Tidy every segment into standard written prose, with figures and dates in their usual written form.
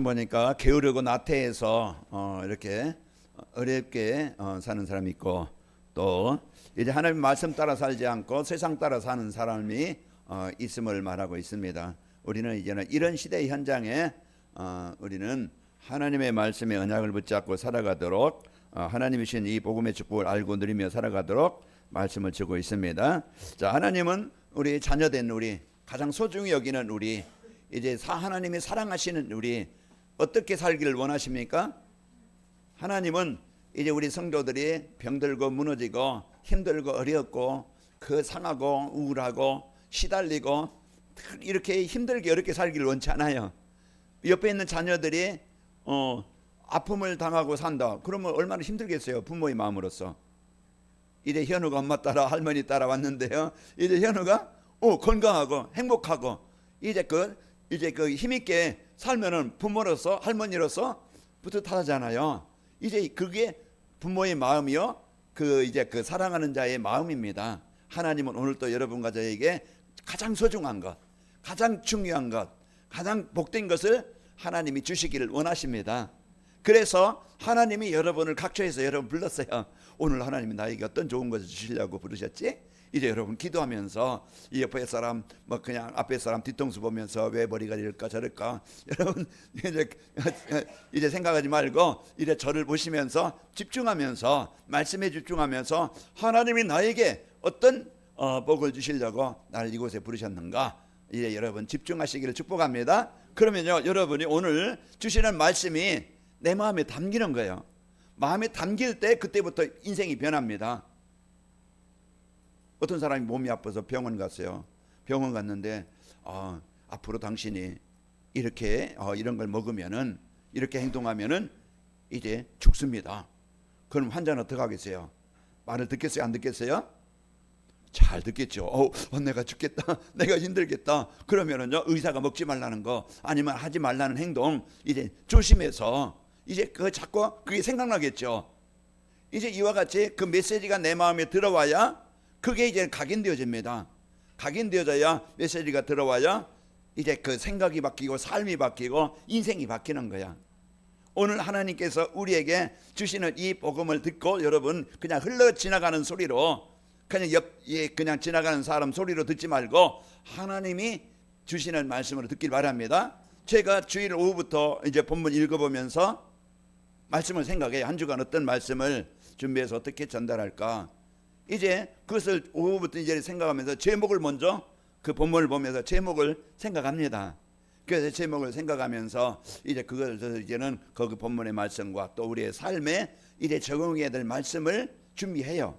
보니까 게으르고 나태해서 이렇게 어렵게 사는 사람이 있고, 또 이제 하나님 말씀 따라 살지 않고 세상 따라 사는 사람이 있음을 말하고 있습니다. 우리는 이제는 이런 시대 현장에 우리는 하나님의 말씀의 언약을 붙잡고 살아가도록, 하나님이 주신 이 복음의 축복을 알고 누리며 살아가도록 말씀을 주고 있습니다. 자, 하나님은 우리 자녀된 우리, 가장 소중히 여기는 우리, 이제 하나님이 사랑하시는 우리 어떻게 살기를 원하십니까? 하나님은 이제 우리 성도들이 병들고 무너지고 힘들고 어렵고 그 상하고 우울하고 시달리고 이렇게 힘들게 어렵게 살기를 원치 않아요. 옆에 있는 자녀들이 아픔을 당하고 산다. 그러면 얼마나 힘들겠어요, 부모의 마음으로서. 이제 현우가 엄마 따라 할머니 따라 왔는데요, 이제 현우가 건강하고 행복하고 이제 그 힘있게 살면은 부모로서 할머니로서 뿌듯하잖아요. 이제 그게 부모의 마음이요, 이제 그 사랑하는 자의 마음입니다. 하나님은 오늘 또 여러분과 저에게 가장 소중한 것, 가장 중요한 것, 가장 복된 것을 하나님이 주시기를 원하십니다. 그래서 하나님이 여러분을 각처에서 여러분 불렀어요. 오늘 하나님이 나에게 어떤 좋은 것을 주시려고 부르셨지? 이제 여러분 기도하면서 이 옆에 사람 그냥 앞에 사람 뒤통수 보면서 왜 머리가 이럴까 저럴까, 여러분 이제 생각하지 말고 이제 저를 보시면서 집중하면서 말씀에 집중하면서 하나님이 나에게 어떤 복을 주시려고 나를 이곳에 부르셨는가, 이제 여러분 집중하시기를 축복합니다. 그러면요, 여러분이 오늘 주시는 말씀이 내 마음에 담기는 거예요. 마음에 담길 때 그때부터 인생이 변합니다. 어떤 사람이 몸이 아파서 병원 갔어요. 병원 갔는데 앞으로 당신이 이렇게 이런 걸 먹으면은, 이렇게 행동하면은 이제 죽습니다. 그럼 환자는 어떻게 하겠어요? 말을 듣겠어요, 안 듣겠어요? 잘 듣겠죠. 내가 죽겠다, 내가 힘들겠다. 그러면은요, 의사가 먹지 말라는 거 아니면 하지 말라는 행동 이제 조심해서 이제 자꾸 그게 생각나겠죠. 이제 이와 같이 그 메시지가 내 마음에 들어와야 그게 이제 각인되어집니다. 각인되어져야 메시지가 들어와야 이제 그 생각이 바뀌고 삶이 바뀌고 인생이 바뀌는 거야. 오늘 하나님께서 우리에게 주시는 이 복음을 듣고 여러분 그냥 흘러 지나가는 소리로, 그냥 지나가는 사람 소리로 듣지 말고 하나님이 주시는 말씀으로 듣길 바랍니다. 제가 주일 오후부터 이제 본문 읽어보면서 말씀을 생각해요. 한 주간 어떤 말씀을 준비해서 어떻게 전달할까. 이제 그것을 오후부터 이제 생각하면서 제목을 먼저, 그 본문을 보면서 제목을 생각합니다. 그래서 제목을 생각하면서 이제 그걸 이제는 그 본문의 말씀과 또 우리의 삶에 이제 적용해야 될 말씀을 준비해요.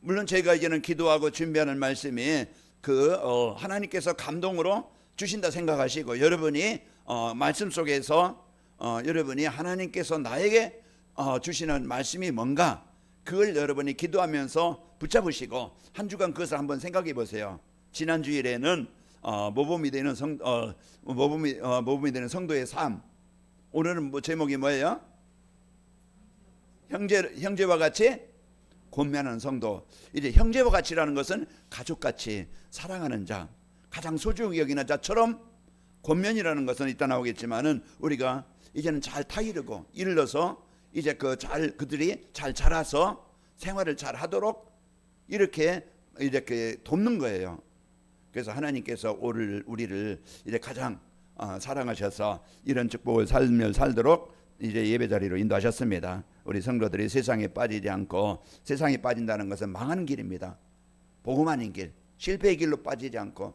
물론 제가 이제는 기도하고 준비하는 말씀이 하나님께서 감동으로 주신다 생각하시고, 여러분이 말씀 속에서 여러분이 하나님께서 나에게 주시는 말씀이 뭔가, 그걸 여러분이 기도하면서 붙잡으시고 한 주간 그것을 한번 생각해 보세요. 지난 주일에는 모범이 되는 모범이 되는 성도의 삶. 오늘은 제목이 뭐예요? 형제와 같이 권면하는 성도. 이제 형제와 같이라는 것은 가족같이 사랑하는 자, 가장 소중히 여기는 자처럼, 권면이라는 것은 이따 나오겠지만은 우리가 이제는 잘 타이르고 일러서 이제 그들이 잘 자라서 생활을 잘 하도록 이렇게 돕는 거예요. 그래서 하나님께서 우리를 이제 가장 사랑하셔서 이런 축복을 살도록 이제 예배 자리로 인도하셨습니다. 우리 성도들이 세상에 빠지지 않고, 세상에 빠진다는 것은 망하는 길입니다. 복음 아닌 길, 실패의 길로 빠지지 않고,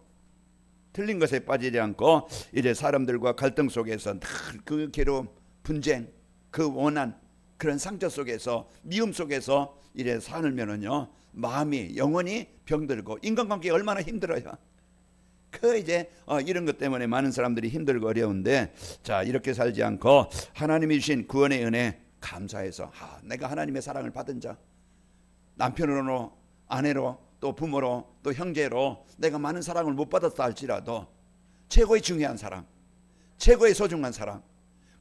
틀린 것에 빠지지 않고 이제 사람들과 갈등 속에서 그 괴로움, 분쟁, 그 원한, 그런 상처 속에서, 미움 속에서 이제 살면은요, 마음이 영원히 병들고 인간관계가 얼마나 힘들어요. 이제 이런 것 때문에 많은 사람들이 힘들고 어려운데, 자, 이렇게 살지 않고 하나님이 주신 구원의 은혜 감사해서 내가 하나님의 사랑을 받은 자, 남편으로, 아내로, 또 부모로, 또 형제로 내가 많은 사랑을 못 받았다 할지라도 최고의 중요한 사랑, 최고의 소중한 사랑,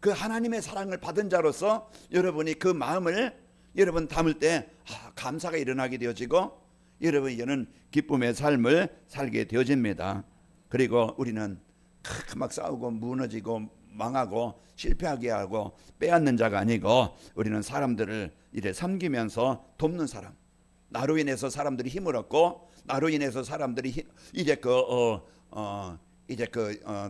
그 하나님의 사랑을 받은 자로서 여러분이 그 마음을 여러분 담을 때 감사가 일어나게 되어지고 여러분이 이제는 기쁨의 삶을 살게 되어집니다. 그리고 우리는 막 싸우고 무너지고 망하고 실패하게 하고 빼앗는 자가 아니고 우리는 사람들을 이제 섬기면서 돕는 사람. 나로 인해서 사람들이 힘을 얻고 나로 인해서 사람들이 이제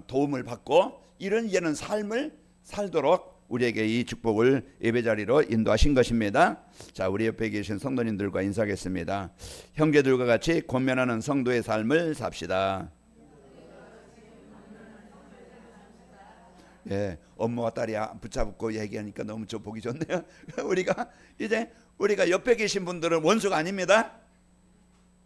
도움을 받고 이런 삶을 살도록 우리에게 이 축복을 예배 자리로 인도하신 것입니다. 자, 우리 옆에 계신 성도님들과 인사하겠습니다. 형제들과 같이 권면하는 성도의 삶을 삽시다. 예, 엄마와 딸이 붙잡고 얘기하니까 너무 보기 좋네요. 우리가 옆에 계신 분들은 원수가 아닙니다.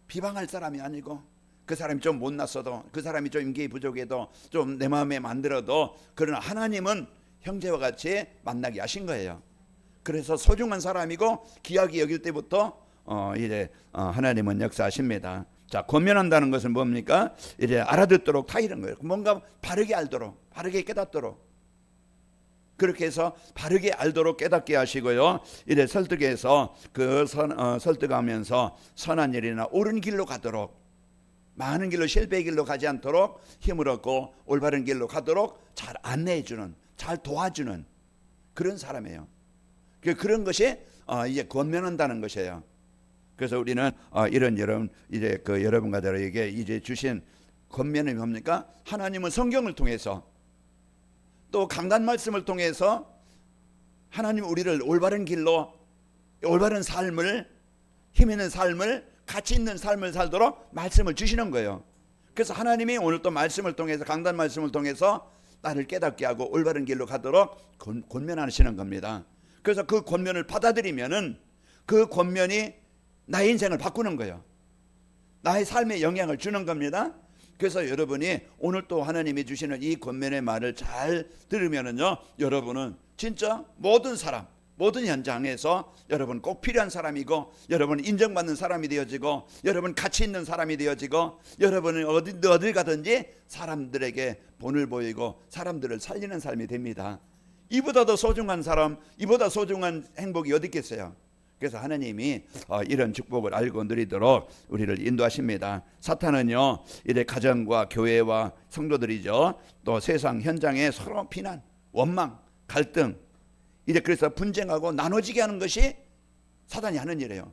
비방할 사람이 아니고 그 사람이 좀 못났어도 그 사람이 좀 인기 부족해도 좀 내 마음에 만들어도 그러나 하나님은 형제와 같이 만나게 하신 거예요. 그래서 소중한 사람이고 귀하게 여길 때부터 하나님은 역사하십니다. 자, 권면한다는 것은 뭡니까? 이제 알아듣도록 다 이런 거예요. 뭔가 바르게 알도록, 바르게 깨닫도록. 그렇게 해서 바르게 알도록 깨닫게 하시고요. 이제 설득해서 설득하면서 선한 일이나 옳은 길로 가도록, 많은 길로 실패의 길로 가지 않도록 힘을 얻고 올바른 길로 가도록 잘 안내해 주는, 잘 도와주는 그런 사람이에요. 그런 것이 이제 권면한다는 것이에요. 그래서 우리는 여러분과 저에게 이제 주신 권면이 뭡니까? 하나님은 성경을 통해서 또 강단 말씀을 통해서 하나님 우리를 올바른 길로, 올바른 삶을, 힘 있는 삶을, 가치 있는 삶을 살도록 말씀을 주시는 거예요. 그래서 하나님이 오늘 또 말씀을 통해서, 강단 말씀을 통해서 나를 깨닫게 하고 올바른 길로 가도록 권면하시는 겁니다. 그래서 그 권면을 받아들이면은 그 권면이 나의 인생을 바꾸는 거예요. 나의 삶에 영향을 주는 겁니다. 그래서 여러분이 오늘 또 하나님이 주시는 이 권면의 말을 잘 들으면은요, 여러분은 진짜 모든 사람, 모든 현장에서 여러분 꼭 필요한 사람이고, 여러분 인정받는 사람이 되어지고, 여러분 가치 있는 사람이 되어지고, 여러분은 어딜 가든지 사람들에게 본을 보이고 사람들을 살리는 삶이 됩니다. 이보다 더 소중한 사람, 이보다 소중한 행복이 어디 있겠어요? 그래서 하나님이 이런 축복을 알고 누리도록 우리를 인도하십니다. 사탄은요, 이제 가정과 교회와 성도들이죠, 또 세상 현장에 서로 비난, 원망, 갈등, 이제 그래서 분쟁하고 나눠지게 하는 것이 사단이 하는 일이에요.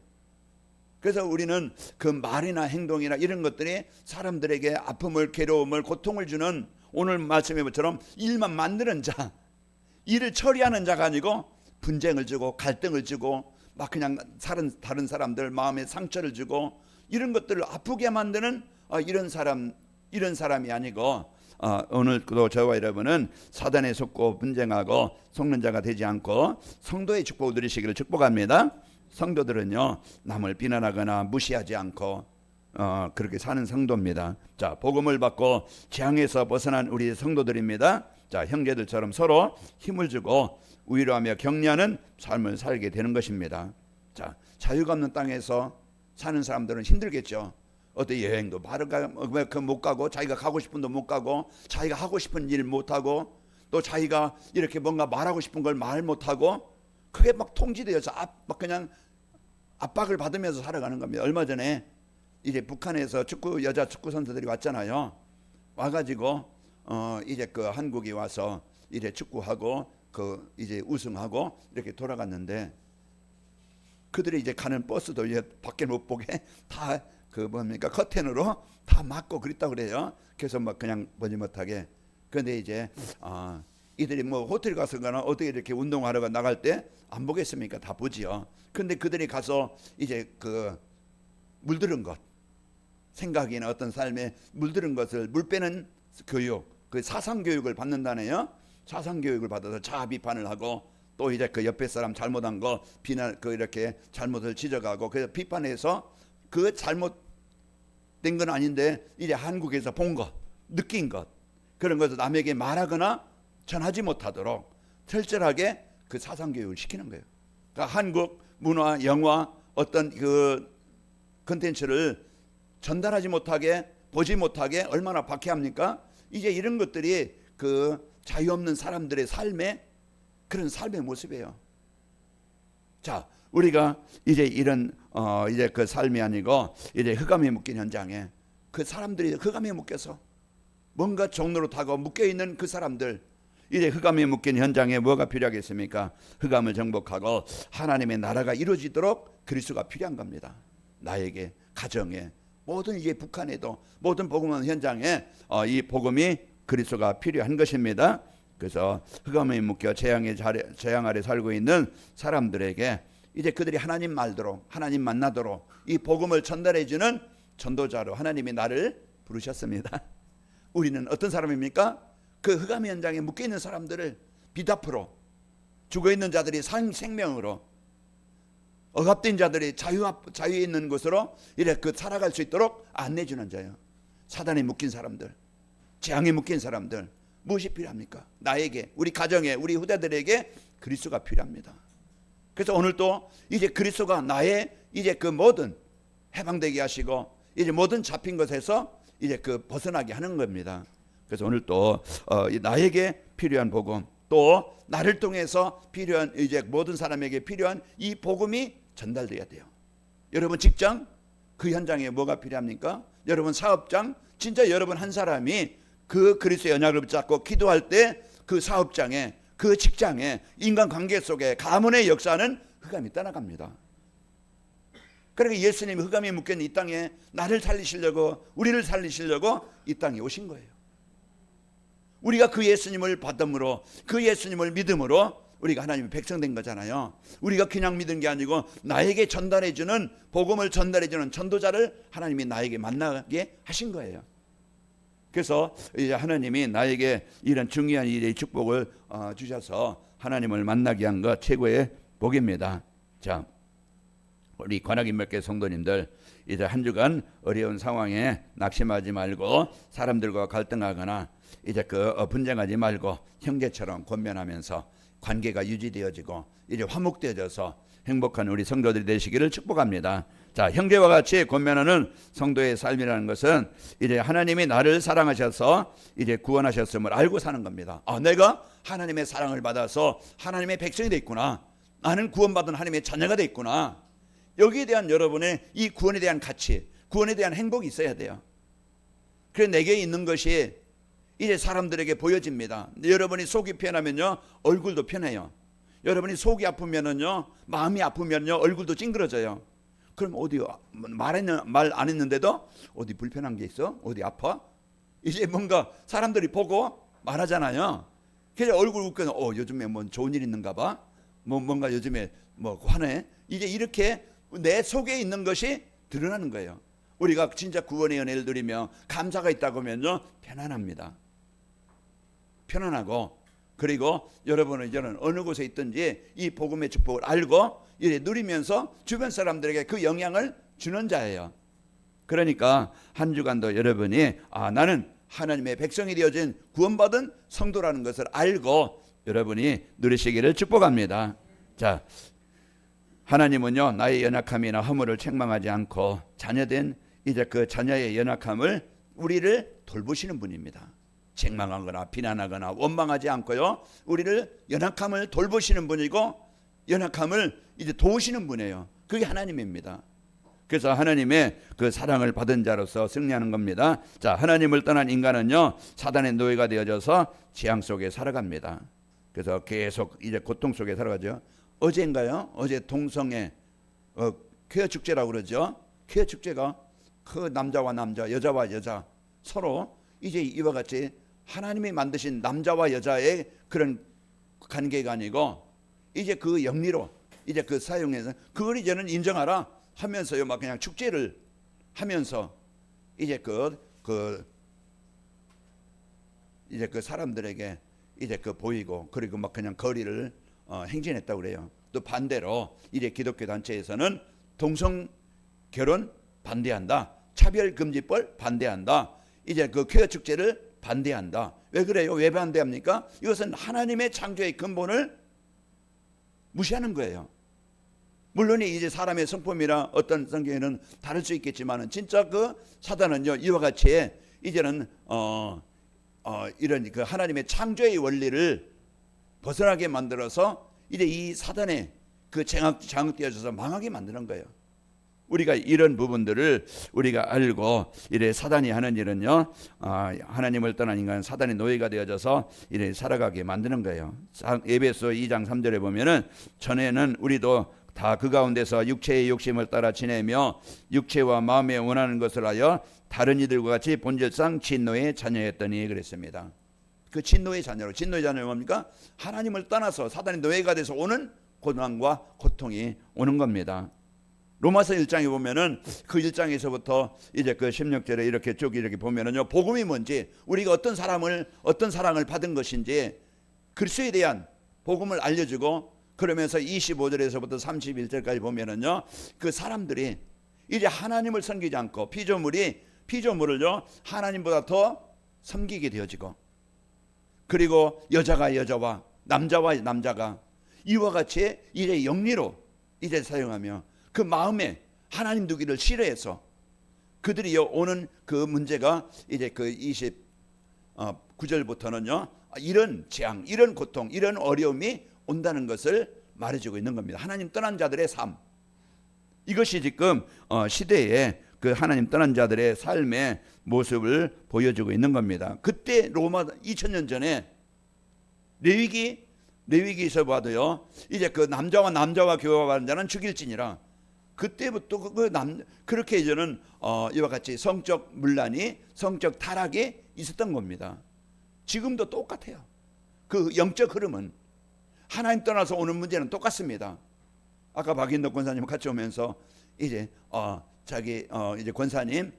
그래서 우리는 그 말이나 행동이나 이런 것들이 사람들에게 아픔을, 괴로움을, 고통을 주는, 오늘 말씀의 것처럼 일만 만드는 자, 일을 처리하는 자가 아니고 분쟁을 주고 갈등을 주고 막 그냥 다른 사람들 마음에 상처를 주고 이런 것들을 아프게 만드는 이런 사람이 아니고, 오늘도 저와 여러분은 사단에 속고 분쟁하고 속는 자가 되지 않고 성도의 축복을 누리시기를 축복합니다. 성도들은요, 남을 비난하거나 무시하지 않고 그렇게 사는 성도입니다. 자, 복음을 받고 재앙에서 벗어난 우리 성도들입니다. 자, 형제들처럼 서로 힘을 주고 위로하며 격려하는 삶을 살게 되는 것입니다. 자, 자유가 없는 땅에서 사는 사람들은 힘들겠죠. 어떤 여행도 못 가고, 자기가 가고 싶은 데 못 가고, 자기가 하고 싶은 일 못 하고, 또 자기가 이렇게 뭔가 말하고 싶은 걸 말 못 하고, 그게 막 통제되어서 막 그냥 압박을 받으면서 살아가는 겁니다. 얼마 전에 이제 북한에서 여자 축구 선수들이 왔잖아요. 와가지고 이제 그 한국에 와서 이제 축구하고 이제 우승하고 이렇게 돌아갔는데, 그들이 이제 가는 버스도 이제 밖에 못 보게 다 커튼으로 다 막고 그랬다고 그래요. 그래서 막 그냥 보지 못하게. 그런데 이제 이들이 뭐 호텔 가서거나 어떻게 이렇게 운동하러 나갈 때 안 보겠습니까? 다 보지요. 그런데 그들이 가서 이제 물들은 것, 생각이나 어떤 삶에 물들은 것을 물 빼는 교육, 사상 교육을 받는다네요. 사상 교육을 받아서 자아 비판을 하고, 또 이제 그 옆에 사람 잘못한 거 비난, 이렇게 잘못을 지적하고, 그래서 비판해서 그 잘못된 건 아닌데 이제 한국에서 본 것, 느낀 것, 그런 것을 남에게 말하거나 전하지 못하도록 철저하게 그 사상 교육을 시키는 거예요. 그러니까 한국 문화, 영화, 어떤 컨텐츠를 전달하지 못하게, 보지 못하게 얼마나 박해합니까? 이제 이런 것들이 자유 없는 사람들의 삶의 그런 삶의 모습이에요. 자, 우리가 이제 이런 이제 그 삶이 아니고 이제 흑암에 묶인 현장에 그 사람들이 흑암에 묶여서 뭔가 종로로 타고 묶여 있는 그 사람들, 이제 흑암이 묶인 현장에 뭐가 필요하겠습니까? 흑암을 정복하고 하나님의 나라가 이루어지도록 그리스도가 필요한 겁니다. 나에게, 가정에, 모든 이제 북한에도 모든 복음 현장에 이 복음이 그리스도가 필요한 것입니다. 그래서 흑암에 묶여 재앙 아래 살고 있는 사람들에게 이제 그들이 하나님 말대로 하나님 만나도록 이 복음을 전달해 주는 전도자로 하나님이 나를 부르셨습니다. 우리는 어떤 사람입니까? 그 흑암 현장에 묶여 있는 사람들을 빛 앞으로, 죽어 있는 자들이 생명으로, 억압된 자들이 자유에 있는 곳으로 이렇게 살아갈 수 있도록 안내해 주는 자예요. 사단에 묶인 사람들, 재앙에 묶인 사람들, 무엇이 필요합니까? 나에게, 우리 가정에, 우리 후대들에게 그리스도가 필요합니다. 그래서 오늘도 이제 그리스도가 나의 이제 그 모든 해방되게 하시고 이제 모든 잡힌 것에서 이제 그 벗어나게 하는 겁니다. 그래서 오늘 또 나에게 필요한 복음, 또 나를 통해서 필요한 이제 모든 사람에게 필요한 이 복음이 전달돼야 돼요. 여러분 직장 그 현장에 뭐가 필요합니까? 여러분 사업장, 진짜 여러분 한 사람이 그 그리스도의 언약을 붙잡고 기도할 때 그 사업장에, 그 직장에, 인간관계 속에 가문의 역사는 흑암이 떠나갑니다. 그러니까 예수님이 흑암에 묶여있는 이 땅에 나를 살리시려고, 우리를 살리시려고 이 땅에 오신 거예요. 우리가 그 예수님을 받음으로, 그 예수님을 믿음으로 우리가 하나님의 백성 된 거잖아요. 우리가 그냥 믿은 게 아니고 나에게 전달해주는, 복음을 전달해주는 전도자를 하나님이 나에게 만나게 하신 거예요. 그래서 이제 하나님이 나에게 이런 중요한 일의 축복을 주셔서 하나님을 만나게 한 것 최고의 복입니다. 자, 우리 관악인명교회 성도님들, 이제 한 주간 어려운 상황에 낙심하지 말고 사람들과 갈등하거나 이제 분쟁하지 말고 형제처럼 권면하면서 관계가 유지되어지고 이제 화목되어져서 행복한 우리 성도들이 되시기를 축복합니다. 자, 형제와 같이 권면하는 성도의 삶이라는 것은 이제 하나님이 나를 사랑하셔서 이제 구원하셨음을 알고 사는 겁니다. 내가 하나님의 사랑을 받아서 하나님의 백성이 됐구나. 나는 구원받은 하나님의 자녀가 됐구나. 여기에 대한 여러분의 이 구원에 대한 가치, 구원에 대한 행복이 있어야 돼요. 그래서 내게 있는 것이 이제 사람들에게 보여집니다. 여러분이 속이 편하면요, 얼굴도 편해요. 여러분이 속이 아프면은요, 마음이 아프면요, 얼굴도 찡그러져요. 그럼 어디 말 안 했는데도 어디 불편한 게 있어? 어디 아파? 이제 뭔가 사람들이 보고 말하잖아요. 그래서 얼굴 웃고 요즘에 뭐 좋은 일 있는가 봐. 뭔가 요즘에 뭐 화내. 이제 이렇게 내 속에 있는 것이 드러나는 거예요. 우리가 진짜 구원의 은혜를 누리며 감사가 있다고 하면요, 편안합니다. 편안하고, 그리고 여러분은 이제는 어느 곳에 있든지 이 복음의 축복을 알고 이래 누리면서 주변 사람들에게 그 영향을 주는 자예요. 그러니까 한 주간도 여러분이 나는 하나님의 백성이 되어진 구원받은 성도라는 것을 알고 여러분이 누리시기를 축복합니다. 자, 하나님은요, 나의 연약함이나 허물을 책망하지 않고 자녀된 이제 그 자녀의 연약함을 우리를 돌보시는 분입니다. 책망하거나 비난하거나 원망하지 않고요, 우리를 연약함을 돌보시는 분이고 연약함을 이제 도우시는 분이에요. 그게 하나님입니다. 그래서 하나님의 그 사랑을 받은 자로서 승리하는 겁니다. 자, 하나님을 떠난 인간은요, 사단의 노예가 되어져서 재앙 속에 살아갑니다. 그래서 계속 이제 고통 속에 살아가죠. 어제인가요? 어제 동성애 퀘어 축제라고 그러죠. 퀘어 축제가 그 남자와 남자, 여자와 여자 서로 이제 이와 같이 하나님이 만드신 남자와 여자의 그런 관계가 아니고 이제 그 영리로 이제 그 사용해서 그걸 이제는 인정하라 하면서요, 막 그냥 축제를 하면서 이제 이제 그 사람들에게 이제 보이고, 그리고 막 그냥 거리를 행진했다고 그래요. 또 반대로 이제 기독교 단체에서는 동성 결혼 반대한다, 차별금지법 반대한다, 이제 그 퀘어 축제를 반대한다. 왜 그래요? 왜 반대합니까? 이것은 하나님의 창조의 근본을 무시하는 거예요. 물론 이제 사람의 성품이나 어떤 성경에는 다를 수 있겠지만 진짜 그 사단은요, 이와 같이 이제는 이런 그 하나님의 창조의 원리를 벗어나게 만들어서 이제 이 사단의 그 장악되어져서 망하게 만드는 거예요. 우리가 이런 부분들을 우리가 알고 이래 사단이 하는 일은요, 하나님을 떠난 인간은 사단의 노예가 되어져서 이래 살아가게 만드는 거예요. 에베소 2장 3절에 보면은 전에는 우리도 다 그 가운데서 육체의 욕심을 따라 지내며 육체와 마음에 원하는 것을 하여 다른 이들과 같이 본질상 진노의 자녀였더니 그랬습니다. 그 진노의 자녀로, 진노의 자녀는 뭡니까? 하나님을 떠나서 사단의 노예가 돼서 오는 고난과 고통이 오는 겁니다. 로마서 1장에 보면은 그 1장에서부터 이제 그 16절에 이렇게 쭉 이렇게 보면은요, 복음이 뭔지, 우리가 어떤 사랑을 받은 것인지 그리스도에 대한 복음을 알려주고, 그러면서 25절에서부터 31절까지 보면은요, 그 사람들이 이제 하나님을 섬기지 않고 피조물을요 하나님보다 더 섬기게 되어지고, 그리고 여자가 여자와 남자와 남자가 이와 같이 이제 영리로 이제 사용하며 그 마음에 하나님 두기를 싫어해서 그들이 오는 그 문제가 이제 그 29절부터는요 이런 재앙, 이런 고통, 이런 어려움이 온다는 것을 말해주고 있는 겁니다. 하나님 떠난 자들의 삶, 이것이 지금 시대에 그 하나님 떠난 자들의 삶의 모습을 보여주고 있는 겁니다. 그때 로마 2000년 전에 레위기에서 봐도요, 이제 그 남자와 교합하는 자는 죽일지니라. 그때부터 그렇게 이제는 이와 같이 성적 문란이, 성적 타락이 있었던 겁니다. 지금도 똑같아요. 그 영적 흐름은 하나님 떠나서 오는 문제는 똑같습니다. 아까 박인덕 권사님 같이 오면서 이제 이제 권사님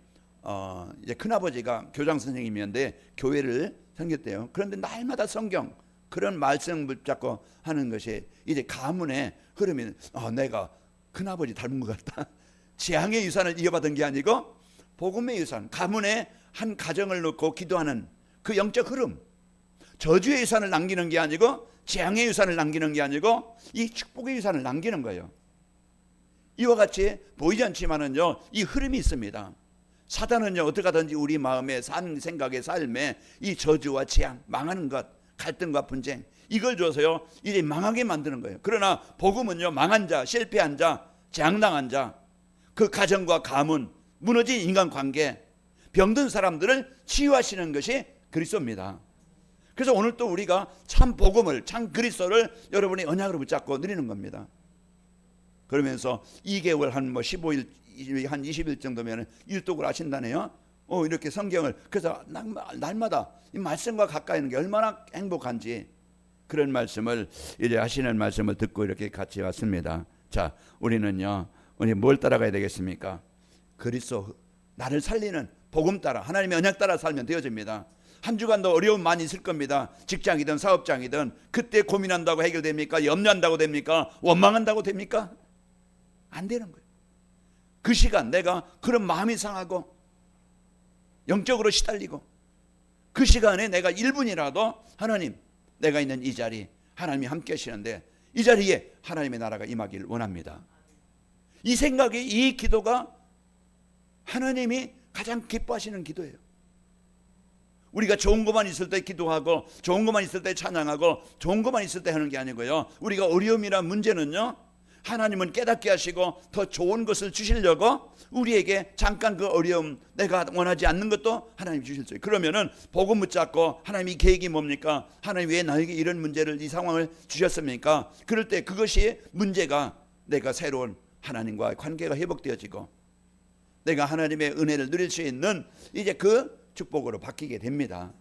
이제 큰아버지가 교장 선생님이었는데 교회를 섬겼대요. 그런데 날마다 성경 그런 말씀 붙잡고 하는 것이 이제 가문의 흐름이, 내가 큰아버지 닮은 것 같다. 재앙의 유산을 이어받은 게 아니고 복음의 유산, 가문의 한 가정을 놓고 기도하는 그 영적 흐름, 저주의 유산을 남기는 게 아니고 재앙의 유산을 남기는 게 아니고 이 축복의 유산을 남기는 거예요. 이와 같이 보이지 않지만은요 이 흐름이 있습니다. 사단은요 어떻게 하든지 우리 마음에 생각의 삶에 이 저주와 재앙, 망하는 것, 갈등과 분쟁, 이걸 줘서요 이제 망하게 만드는 거예요. 그러나 복음은요 망한 자, 실패한 자, 재앙당한 자, 그 가정과 가문, 무너진 인간관계, 병든 사람들을 치유하시는 것이 그리스도입니다. 그래서 오늘 또 우리가 참 복음을, 참 그리스도를 여러분이 언약으로 붙잡고 누리는 겁니다. 그러면서 2개월 한 15일, 한 20일 정도면 일독을 하신다네요. 이렇게 성경을, 그래서 날마다 이 말씀과 가까이 있는 게 얼마나 행복한지, 그런 말씀을 이제 하시는 말씀을 듣고 이렇게 같이 왔습니다. 자, 우리는요 우리 뭘 따라가야 되겠습니까? 그리스도, 나를 살리는 복음 따라, 하나님의 언약 따라 살면 되어집니다. 한 주간도 어려움 많이 있을 겁니다. 직장이든 사업장이든. 그때 고민한다고 해결됩니까? 염려한다고 됩니까? 원망한다고 됩니까? 안 되는 거예요. 그 시간 내가 그런 마음이 상하고 영적으로 시달리고, 그 시간에 내가 1분이라도 하나님, 내가 있는 이 자리 하나님이 함께 하시는데 이 자리에 하나님의 나라가 임하기를 원합니다. 이 생각이, 이 기도가 하나님이 가장 기뻐하시는 기도예요. 우리가 좋은 것만 있을 때 기도하고, 좋은 것만 있을 때 찬양하고, 좋은 것만 있을 때 하는 게 아니고요, 우리가 어려움이란 문제는요 하나님은 깨닫게 하시고 더 좋은 것을 주시려고 우리에게 잠깐 그 어려움, 내가 원하지 않는 것도 하나님 주실 수 있어요. 그러면은 복음 붙잡고, 하나님이 계획이 뭡니까? 하나님 왜 나에게 이런 문제를, 이 상황을 주셨습니까? 그럴 때 그것이 문제가, 내가 새로운 하나님과 관계가 회복되어지고 내가 하나님의 은혜를 누릴 수 있는 이제 그 축복으로 바뀌게 됩니다.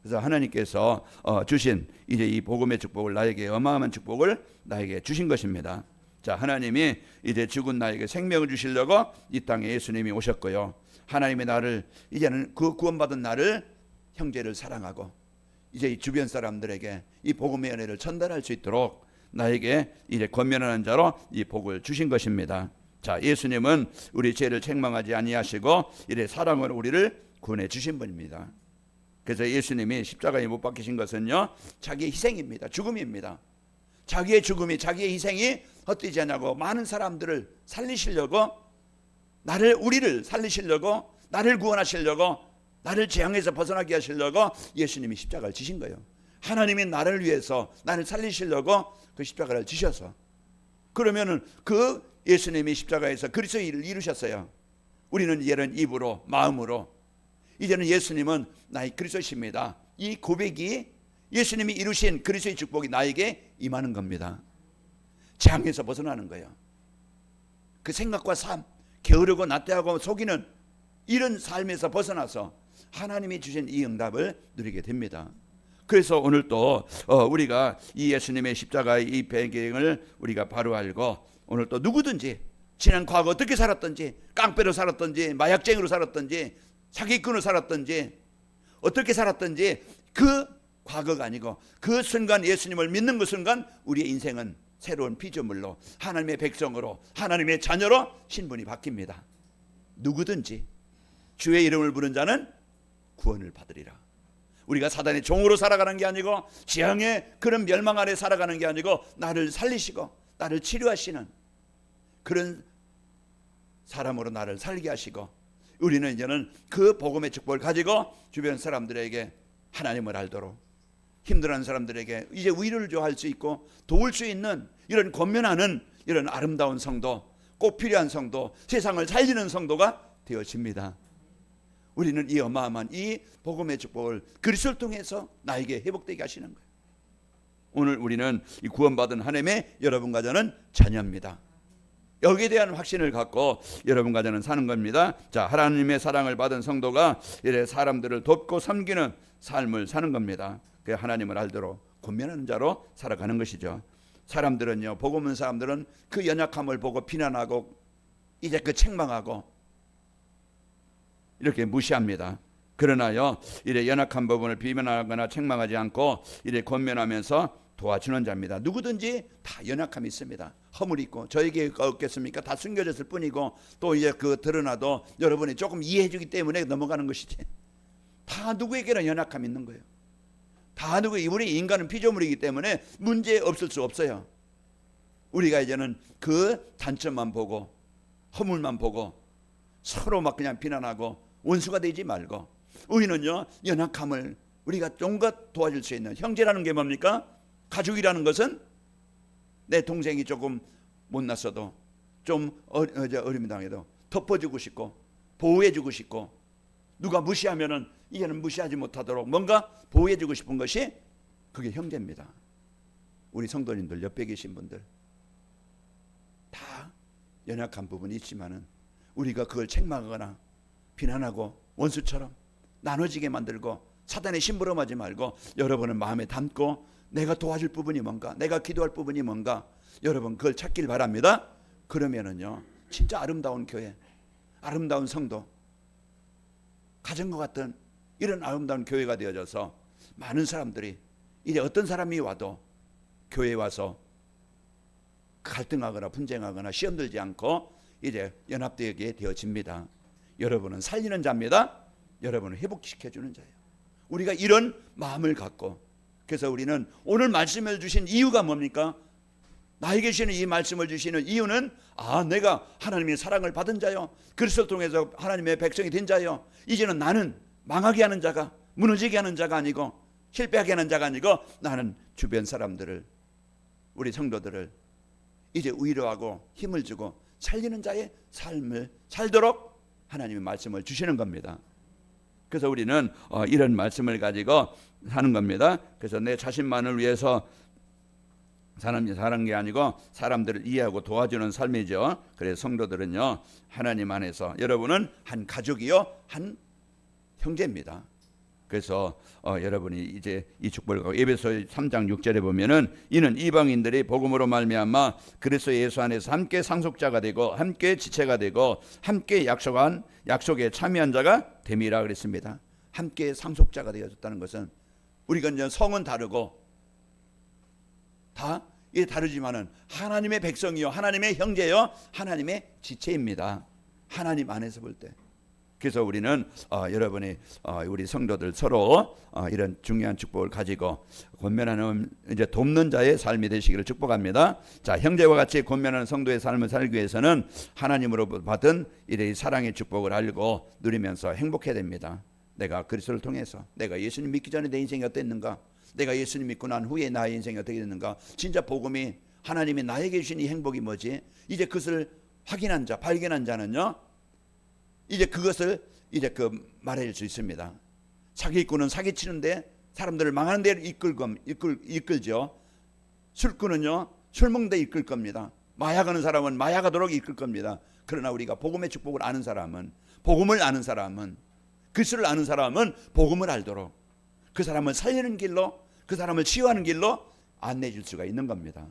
그래서 하나님께서 주신 이제 이 복음의 축복을, 나에게 어마어마한 축복을 나에게 주신 것입니다. 자, 하나님이 이제 죽은 나에게 생명을 주시려고 이 땅에 예수님이 오셨고요, 하나님의 나를, 이제는 그 구원받은 나를, 형제를 사랑하고 이제 이 주변 사람들에게 이 복음의 은혜를 전달할 수 있도록 나에게 이제 권면하는 자로 이 복을 주신 것입니다. 자, 예수님은 우리 죄를 책망하지 아니하시고 이래 사랑으로 우리를 구원해 주신 분입니다. 그래서 예수님이 십자가에 못 박히신 것은요 자기의 희생입니다. 죽음입니다. 자기의 죽음이, 자기의 희생이 헛되지 않냐고, 많은 사람들을 살리시려고, 우리를 살리시려고, 나를 구원하시려고, 나를 재앙에서 벗어나게 하시려고 예수님이 십자가를 지신 거예요. 하나님이 나를 위해서, 나를 살리시려고 그 십자가를 지셔서, 그러면은 그 예수님이 십자가에서 그리스도의 일을 이루셨어요. 우리는 이제는 입으로, 마음으로 이제는 예수님은 나의 그리스도십니다. 이 고백이 예수님이 이루신 그리스도의 축복이 나에게 임하는 겁니다. 재앙에서 벗어나는 거예요. 그 생각과 삶, 게으르고 나태하고 속이는 이런 삶에서 벗어나서 하나님이 주신 이 응답을 누리게 됩니다. 그래서 오늘 또 우리가 이 예수님의 십자가의 이 배경을 우리가 바로 알고 오늘 또 누구든지 지난 과거 어떻게 살았든지, 깡패로 살았든지, 마약쟁이로 살았든지, 사기꾼으로 살았든지, 어떻게 살았든지 그 과거가 아니고 그 순간 예수님을 믿는 그 순간 우리의 인생은 새로운 피조물로 하나님의 백성으로 하나님의 자녀로 신분이 바뀝니다. 누구든지 주의 이름을 부른 자는 구원을 받으리라. 우리가 사단의 종으로 살아가는 게 아니고 지향의 그런 멸망 아래 살아가는 게 아니고 나를 살리시고 나를 치료하시는 그런 사람으로 나를 살게 하시고 우리는 이제는 그 복음의 축복을 가지고 주변 사람들에게 하나님을 알도록 힘들어하는 사람들에게 이제 위로를 줘할 수 있고 도울 수 있는 이런 권면하는 이런 아름다운 성도, 꼭 필요한 성도, 세상을 살리는 성도가 되어집니다. 우리는 이 어마어마한 이 복음의 축복을 그리스도를 통해서 나에게 회복되게 하시는 거예요. 오늘 우리는 이 구원받은 하나님의 여러분과 저는 자녀입니다. 여기에 대한 확신을 갖고 여러분과 저는 사는 겁니다. 자, 하나님의 사랑을 받은 성도가 이래 사람들을 돕고 섬기는 삶을 사는 겁니다. 그 하나님을 알도록 권면하는 자로 살아가는 것이죠. 사람들은요, 복 없는 사람들은 그 연약함을 보고 비난하고 이제 그 책망하고 이렇게 무시합니다. 그러나요, 이래 연약한 부분을 비난하거나 책망하지 않고 이래 권면하면서 도와주는 자입니다. 누구든지 다 연약함이 있습니다. 허물이 있고 저에게 없겠습니까? 다 숨겨졌을 뿐이고 또 이제 그 드러나도 여러분이 조금 이해해주기 때문에 넘어가는 것이지. 다 누구에게나 연약함이 있는 거예요. 다 우리 인간은 피조물이기 때문에 문제 없을 수 없어요. 우리가 이제는 그 단점만 보고 허물만 보고 서로 막 그냥 비난하고 원수가 되지 말고 우리는요, 연약함을 우리가 좀더 도와줄 수 있는 형제라는 게 뭡니까? 가족이라는 것은 내 동생이 조금 못났어도 좀 어려움이 당해도 덮어주고 싶고 보호해주고 싶고 누가 무시하면은 이제는 무시하지 못하도록 뭔가 보호해주고 싶은 것이 그게 형제입니다. 우리 성도님들 옆에 계신 분들 다 연약한 부분이 있지만은 우리가 그걸 책망하거나 비난하고 원수처럼 나눠지게 만들고 사단에 심부름하지 말고 여러분은 마음에 담고 내가 도와줄 부분이 뭔가, 내가 기도할 부분이 뭔가 여러분 그걸 찾길 바랍니다. 그러면은요, 진짜 아름다운 교회, 아름다운 성도, 가정과 같은 이런 아름다운 교회가 되어져서 많은 사람들이 이제 어떤 사람이 와도 교회에 와서 갈등하거나 분쟁하거나 시험 들지 않고 이제 연합되게 되어집니다. 여러분은 살리는 자입니다. 여러분은 회복시켜주는 자예요. 우리가 이런 마음을 갖고 그래서 우리는 오늘 말씀을 주신 이유가 뭡니까? 나에게 주시는 이 말씀을 주시는 이유는 내가 하나님의 사랑을 받은 자요, 그리스도를 통해서 하나님의 백성이 된 자요, 이제는 나는 망하게 하는 자가, 무너지게 하는 자가 아니고 실패하게 하는 자가 아니고 나는 주변 사람들을, 우리 성도들을 이제 위로하고 힘을 주고 살리는 자의 삶을 살도록 하나님의 말씀을 주시는 겁니다. 그래서 우리는 이런 말씀을 가지고 사는 겁니다. 그래서 내 자신만을 위해서 사는 게 아니고 사람들을 이해하고 도와주는 삶이죠. 그래서 성도들은요, 하나님 안에서 여러분은 한 가족이요, 한 형제입니다. 그래서 여러분이 이제 이 축복을 갖고 에베소 3장 6절에 보면은 이는 이방인들이 복음으로 말미암아 그리스도 예수 안에서 함께 상속자가 되고 함께 지체가 되고 함께 약속에 참여한 자가 됨이라 그랬습니다. 함께 상속자가 되어졌다는 것은 우리가 이제 성은 다르고 다 다르지만은 하나님의 백성이요, 하나님의 형제요, 하나님의 지체입니다. 하나님 안에서 볼 때. 그래서 우리는 여러분이 우리 성도들 서로 이런 중요한 축복을 가지고 권면하는 이제 돕는 자의 삶이 되시기를 축복합니다. 자, 형제와 같이 권면하는 성도의 삶을 살기 위해서는 하나님으로 받은 이 사랑의 축복을 알고 누리면서 행복해야 됩니다. 내가 그리스도를 통해서 내가 예수님 믿기 전에 내 인생이 어땠는가, 내가 예수님 믿고 난 후에 나의 인생이 어떻게 됐는가, 진짜 복음이 하나님이 나에게 주신 이 행복이 뭐지? 이제 그것을 확인한 자, 발견한 자는요, 이제 그것을 이제 말해줄 수 있습니다. 사기꾼은 사기치는데 사람들을 망하는 데로 이끌죠. 술꾼은요, 술 먹는 데 이끌 겁니다. 마약하는 사람은 마약하도록 이끌 겁니다. 그러나 우리가 복음의 축복을 아는 사람은, 복음을 아는 사람은, 그리스도를 아는 사람은 복음을 알도록 그 사람을 살리는 길로, 그 사람을 치유하는 길로 안내해 줄 수가 있는 겁니다.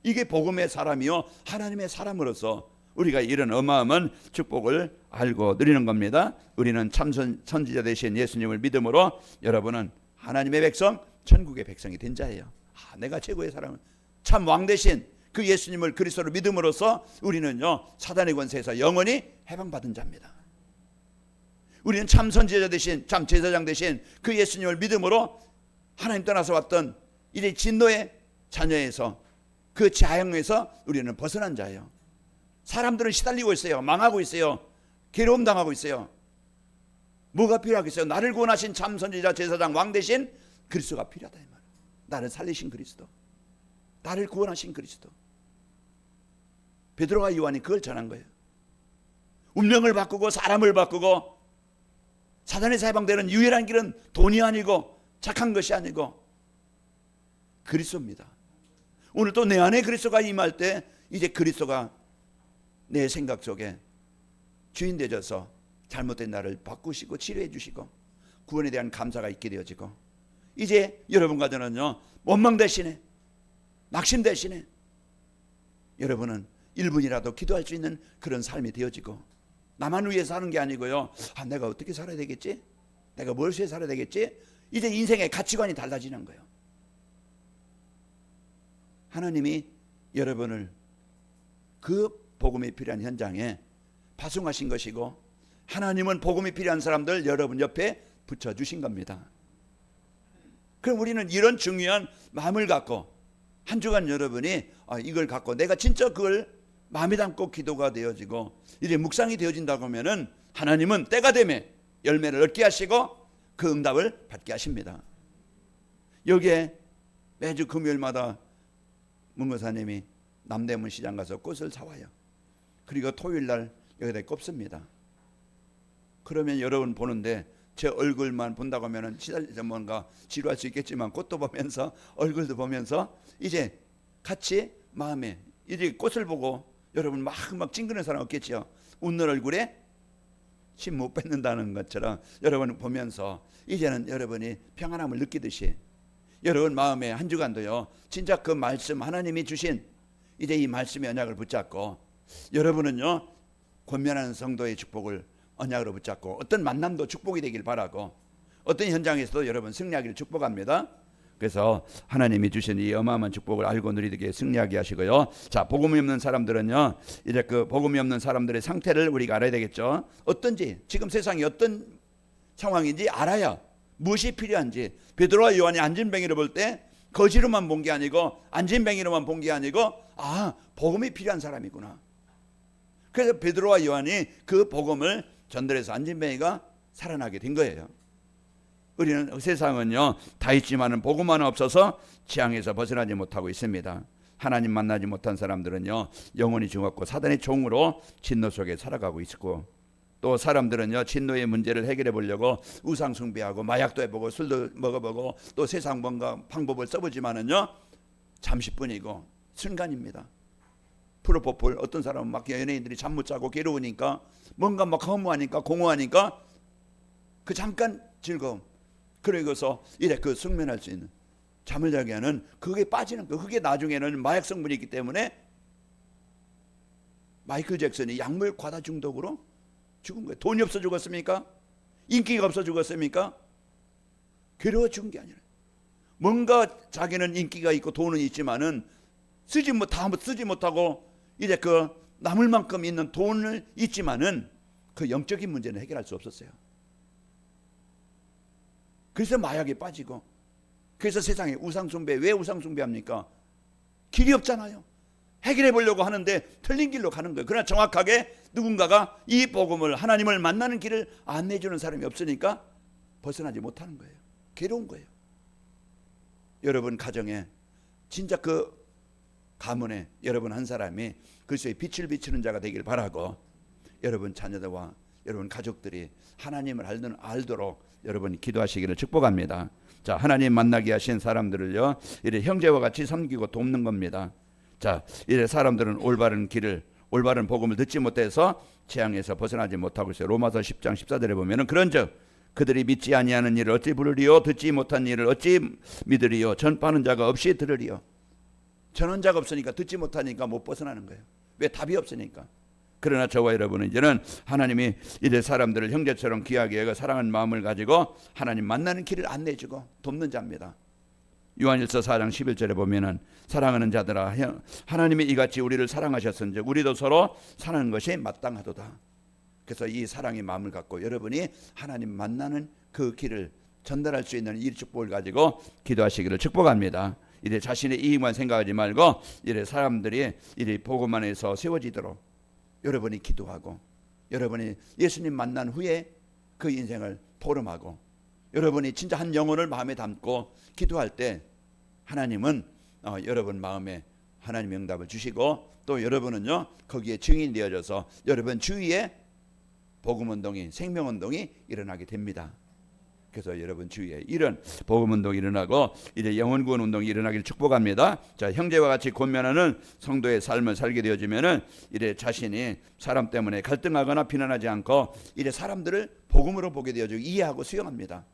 이게 복음의 사람이요, 하나님의 사람으로서 우리가 이런 어마어마한 축복을 알고 누리는 겁니다. 우리는 참 선지자 되신 예수님을 믿음으로 여러분은 하나님의 백성, 천국의 백성이 된 자예요. 내가 최고의 사람은 참 왕 되신 그 예수님을 그리스도로 믿음으로써 우리는요, 사단의 권세에서 영원히 해방받은 자입니다. 우리는 참 선지자 되신, 참 제사장 되신 그 예수님을 믿음으로 하나님 떠나서 왔던 이제 진노의 자녀에서, 그 자영에서 우리는 벗어난 자예요. 사람들은 시달리고 있어요. 망하고 있어요. 괴로움 당하고 있어요. 뭐가 필요하겠어요? 나를 구원하신 참 선지자, 제사장, 왕 되신 그리스도가 필요하다 이 말이에요. 나를 살리신 그리스도, 나를 구원하신 그리스도. 베드로와 요한이 그걸 전한 거예요. 운명을 바꾸고 사람을 바꾸고 사단에서 해방되는 유일한 길은 돈이 아니고 착한 것이 아니고 그리스도입니다. 오늘 또 내 안에 그리스도가 임할 때 이제 그리스도가 내 생각 속에 주인 되셔서 잘못된 나를 바꾸시고 치료해 주시고 구원에 대한 감사가 있게 되어지고, 이제 여러분과 저는요, 원망 대신에, 낙심 대신에 여러분은 1분이라도 기도할 수 있는 그런 삶이 되어지고, 나만 위해서 사는 게 아니고요, 내가 어떻게 살아야 되겠지? 내가 뭘 위해 살아야 되겠지? 이제 인생의 가치관이 달라지는 거예요. 하나님이 여러분을 그 복음이 필요한 현장에 파송하신 것이고, 하나님은 복음이 필요한 사람들 여러분 옆에 붙여주신 겁니다. 그럼 우리는 이런 중요한 마음을 갖고 한 주간 여러분이 이걸 갖고 내가 진짜 그걸 마음에 담고 기도가 되어지고 이제 묵상이 되어진다고 하면은 하나님은 때가 되면 열매를 얻게 하시고 그 응답을 받게 하십니다. 여기에 매주 금요일마다 문무사님이 남대문 시장 가서 꽃을 사와요. 그리고 토요일날 여기다 꼽습니다. 그러면 여러분 보는데 제 얼굴만 본다고 하면 뭔가 지루할 수 있겠지만 꽃도 보면서 얼굴도 보면서 이제 같이 마음에 이제 꽃을 보고 여러분 막 찡그는 사람 없겠죠. 웃는 얼굴에 침 못 뱉는다는 것처럼 여러분 보면서 이제는 여러분이 평안함을 느끼듯이 여러분 마음에 한 주간도요, 진짜 그 말씀, 하나님이 주신 이제 이 말씀의 언약을 붙잡고 여러분은요, 권면하는 성도의 축복을 언약으로 붙잡고 어떤 만남도 축복이 되길 바라고 어떤 현장에서도 여러분 승리하기를 축복합니다. 그래서 하나님이 주신 이 어마어마한 축복을 알고 누리게 승리하게 하시고요. 자, 복음이 없는 사람들은요, 이제 그 복음이 없는 사람들의 상태를 우리가 알아야 되겠죠. 어떤지, 지금 세상이 어떤 상황인지 알아야 무엇이 필요한지. 베드로와 요한이 안진뱅이를 볼 때 거지로만 본 게 아니고 안진뱅이로만 본 게 아니고 복음이 필요한 사람이구나. 그래서 베드로와 요한이 그 복음을 전달해서 안진뱅이가 살아나게 된 거예요. 우리는 세상은요, 다 있지만은 복음 하나 없어서 지향에서 벗어나지 못하고 있습니다. 하나님 만나지 못한 사람들은요, 영혼이 죽었고 사단의 종으로 진노 속에 살아가고 있고, 또 사람들은요, 진노의 문제를 해결해 보려고 우상 숭배하고 마약도 해보고 술도 먹어보고 또 세상 뭔가 방법을 써보지만은요, 잠시뿐이고 순간입니다. 프로포폴, 어떤 사람은 막 연예인들이 잠 못 자고 괴로우니까 뭔가 막 허무하니까 공허하니까 그 잠깐 즐거움, 그러고서 이래 그 숙면할 수 있는, 잠을 자게 하는 그게 빠지는 거. 그게 나중에는 마약 성분이 있기 때문에 마이클 잭슨이 약물 과다 중독으로 죽은 거예요. 돈이 없어 죽었습니까? 인기가 없어 죽었습니까? 괴로워 죽은 게 아니라, 뭔가 자기는 인기가 있고 돈은 있지만은 쓰지 못하고 이제 그 남을 만큼 있는 돈을 있지만은 그 영적인 문제는 해결할 수 없었어요. 그래서 마약에 빠지고, 그래서 세상에 우상숭배, 왜 우상숭배합니까? 길이 없잖아요. 해결해 보려고 하는데 틀린 길로 가는 거예요. 그러나 정확하게 누군가가 이 복음을, 하나님을 만나는 길을 안내해 주는 사람이 없으니까 벗어나지 못하는 거예요. 괴로운 거예요. 여러분 가정에 진짜 그 가문에 여러분 한 사람이 그리스도의 빛을 비추는 자가 되길 바라고, 여러분 자녀들과 여러분 가족들이 하나님을 알도록 여러분이 기도하시기를 축복합니다. 자, 하나님 만나게 하신 사람들을요, 이래 형제와 같이 섬기고 돕는 겁니다. 자, 이래 사람들은 올바른 길을, 올바른 복음을 듣지 못해서 재앙에서 벗어나지 못하고 있어요. 로마서 10장 14절에 보면은 그런즉 그들이 믿지 아니하는 일을 어찌 부르리요, 듣지 못한 일을 어찌 믿으리요, 전파하는 자가 없이 들으리요. 전하는 자가 없으니까, 듣지 못하니까 못 벗어나는 거예요. 왜? 답이 없으니까. 그러나 저와 여러분은 이제는 하나님이 이제 사람들을 형제처럼 귀하게 여겨 사랑하는 마음을 가지고 하나님 만나는 길을 안내해주고 돕는 자입니다. 요한일서 4장 11절에 보면은 사랑하는 자들아, 하나님이 이같이 우리를 사랑하셨은즉 우리도 서로 사랑하는 것이 마땅하도다. 그래서 이 사랑의 마음을 갖고 여러분이 하나님 만나는 그 길을 전달할 수 있는 이 축복을 가지고 기도하시기를 축복합니다. 이제 자신의 이익만 생각하지 말고 이래 사람들이 이래 복음 안에서 세워지도록 여러분이 기도하고, 여러분이 예수님 만난 후에 그 인생을 포럼하고, 여러분이 진짜 한 영혼을 마음에 담고 기도할 때 하나님은 여러분 마음에 하나님의 응답을 주시고, 또 여러분은요 거기에 증인이 되어져서 여러분 주위에 복음운동이, 생명운동이 일어나게 됩니다. 그래서 여러분 주위에 이런 복음운동이 일어나고 이제 영혼구원 운동이 일어나기를 축복합니다. 자, 형제와 같이 권면하는 성도의 삶을 살게 되어지면은 이래 자신이 사람 때문에 갈등하거나 비난하지 않고 이래 사람들을 복음으로 보게 되어지고 이해하고 수용합니다.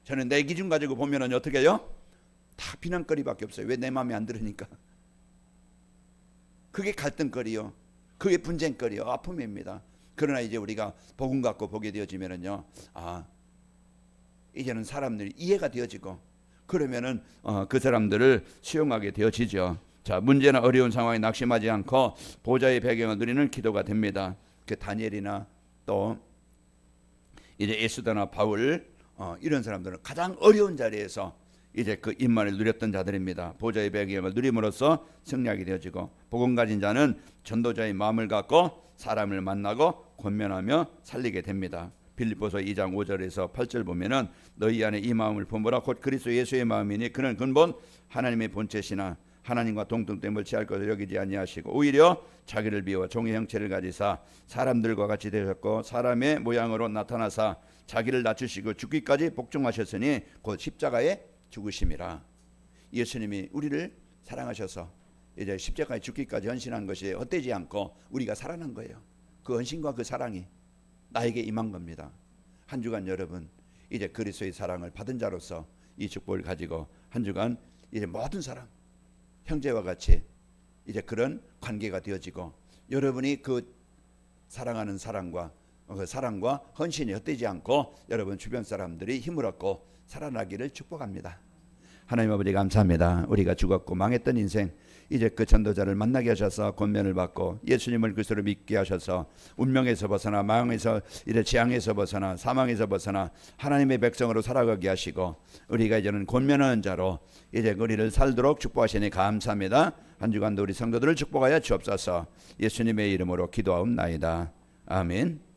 저는 내 기준 가지고 보면은 어떻게 해요? 다 비난거리밖에 없어요. 왜? 내 마음에 안 들으니까. 그게 갈등거리요, 그게 분쟁거리요, 아픔입니다. 그러나 이제 우리가 복음 갖고 보게 되어지면은요, 이제는 사람들이 이해가 되어지고, 그러면은 그 사람들을 수용하게 되어지죠. 자, 문제나 어려운 상황에 낙심하지 않고 보좌의 배경을 누리는 기도가 됩니다. 그 다니엘이나 또 이제 에스더나 바울 이런 사람들은 가장 어려운 자리에서 이제 그 임만을 누렸던 자들입니다. 보좌의 배경을 누림으로써 승리하게 되어지고, 복음 가진 자는 전도자의 마음을 갖고 사람을 만나고 권면하며 살리게 됩니다. 빌립보서 2장 5절에서 8절 보면은 너희 안에 이 마음을 품으라 곧 그리스도 예수의 마음이니 그는 근본 하나님의 본체시나 하나님과 동등됨을 취할 것을 여기지 아니하시고 오히려 자기를 비워 종의 형체를 가지사 사람들과 같이 되셨고 사람의 모양으로 나타나사 자기를 낮추시고 죽기까지 복종하셨으니 곧 십자가에 죽으심이라. 예수님이 우리를 사랑하셔서 이제 십자가에 죽기까지 헌신한 것이 헛되지 않고 우리가 살아난 거예요. 그 헌신과 그 사랑이 나에게 임한 겁니다. 한 주간 여러분 이제 그리스도의 사랑을 받은 자로서 이 축복을 가지고 한 주간 이제 모든 사람 형제와 같이 이제 그런 관계가 되어지고, 여러분이 그 사랑하는 사랑과 그 사랑과 헌신이 헛되지 않고 여러분 주변 사람들이 힘을 얻고 살아나기를 축복합니다. 하나님 아버지 감사합니다. 우리가 죽었고 망했던 인생 이제 그 전도자를 만나게 하셔서 권면을 받고 예수님을 그리스도로 믿게 하셔서 운명에서 벗어나 망에서 이제 재앙에서 벗어나 사망에서 벗어나 하나님의 백성으로 살아가게 하시고 우리가 이제는 권면하는 자로 이제 우리를 살도록 축복하시니 감사합니다. 한 주간도 우리 성도들을 축복하여 주옵소서. 예수님의 이름으로 기도하옵나이다. 아멘.